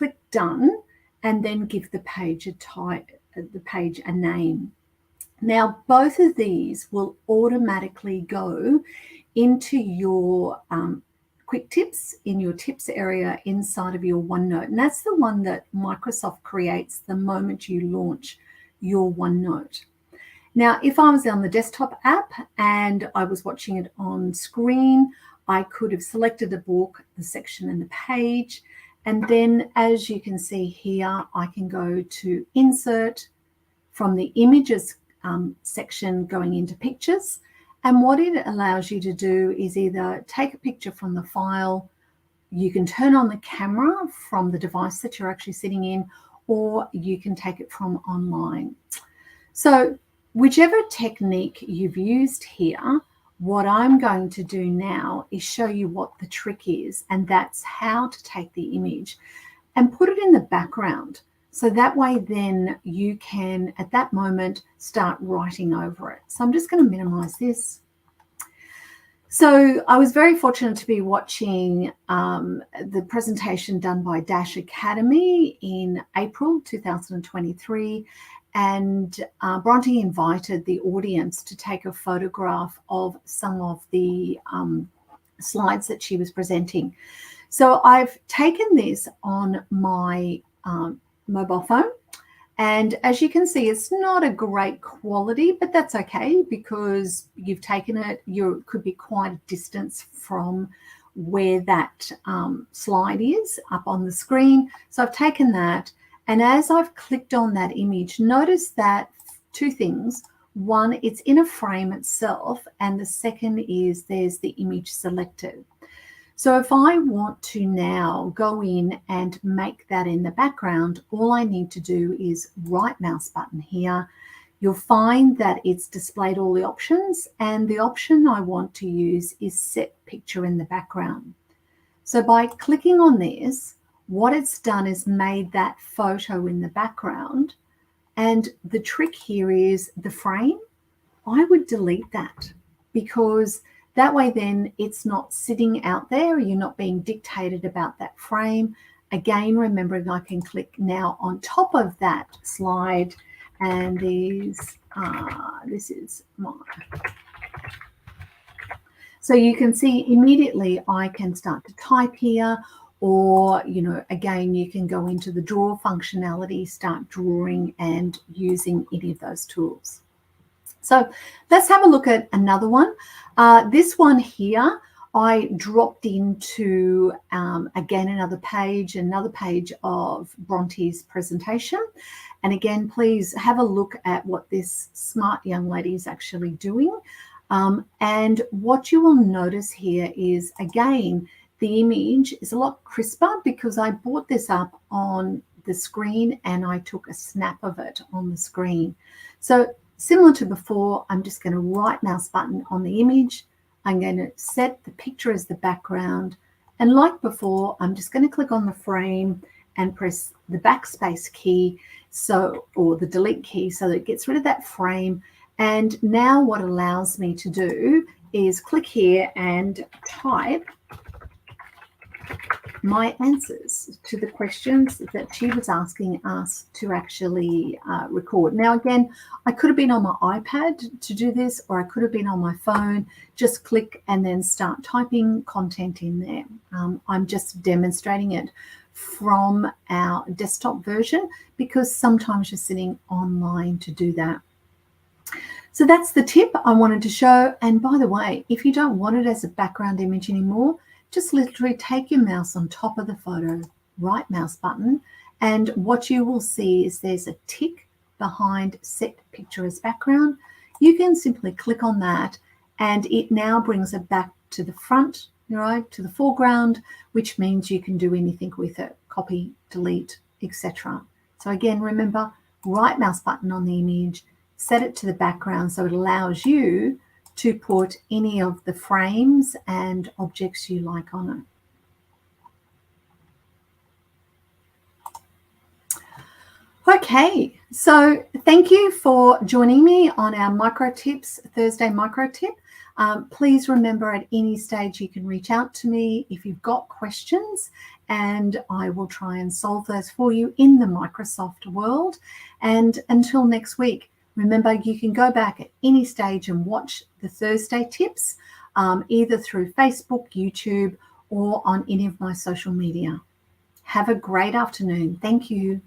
click done and then give the page a name. Now, both of these will automatically go into your quick tips in your tips area inside of your OneNote. And that's the one that Microsoft creates the moment you launch your OneNote. Now, if I was on the desktop app and I was watching it on screen, I could have selected a book, the section and the page. And then as you can see here, I can go to insert from the images section going into pictures. And what it allows you to do is either take a picture from the file, you can turn on the camera from the device that you're actually sitting in, or you can take it from online. So whichever technique you've used here, what I'm going to do now is show you what the trick is, and that's how to take the image and put it in the background. So that way then you can, at that moment, start writing over it. So I'm just going to minimize this. So I was very fortunate to be watching the presentation done by Dash Academy in April 2023. And Bronte invited the audience to take a photograph of some of the slides that she was presenting. So I've taken this on my mobile phone, and as you can see, it's not a great quality, but that's okay because you've taken it. You could be quite a distance from where that slide is up on the screen. So I've taken that. And as I've clicked on that image, notice that two things. One, it's in a frame itself, and the second is there's the image selected. So if I want to now go in and make that in the background, all I need to do is right mouse button here. You'll find that it's displayed all the options, and the option I want to use is set picture in the background. So by clicking on this, what it's done is made that photo in the background. And the trick here is the frame. I would delete that because that way then it's not sitting out there. You're not being dictated about that frame. Again, remembering I can click now on top of that slide, and this is my. So you can see immediately I can start to type here, or, again, you can go into the draw functionality, start drawing and using any of those tools. So let's have a look at another one. This one here, I dropped into, again, another page of Bronte's presentation. And again, please have a look at what this smart young lady is actually doing. And what you will notice here is, again, the image is a lot crisper because I brought this up on the screen and I took a snap of it on the screen. So similar to before, I'm just going to right mouse button on the image. I'm going to set the picture as the background. And like before, I'm just going to click on the frame and press the backspace key, or the delete key, so that it gets rid of that frame. And now what allows me to do is click here and type my answers to the questions that she was asking us to actually record. Now, again, I could have been on my iPad to do this, or I could have been on my phone. Just click and then start typing content in there. I'm just demonstrating it from our desktop version because sometimes you're sitting online to do that. So that's the tip I wanted to show. And by the way, if you don't want it as a background image anymore, just literally take your mouse on top of the photo, right mouse button, and what you will see is there's a tick behind set picture as background. You can simply click on that and it now brings it back to the front, right, to the foreground, which means you can do anything with it, copy, delete, etc. So again, remember, right mouse button on the image, set it to the background so it allows you to put any of the frames and objects you like on it. Okay, so thank you for joining me on our Micro Tips, Thursday Micro Tip. Please remember at any stage you can reach out to me if you've got questions, and I will try and solve those for you in the Microsoft world. And until next week, remember, you can go back at any stage and watch the Thursday tips, either through Facebook, YouTube, or on any of my social media. Have a great afternoon. Thank you.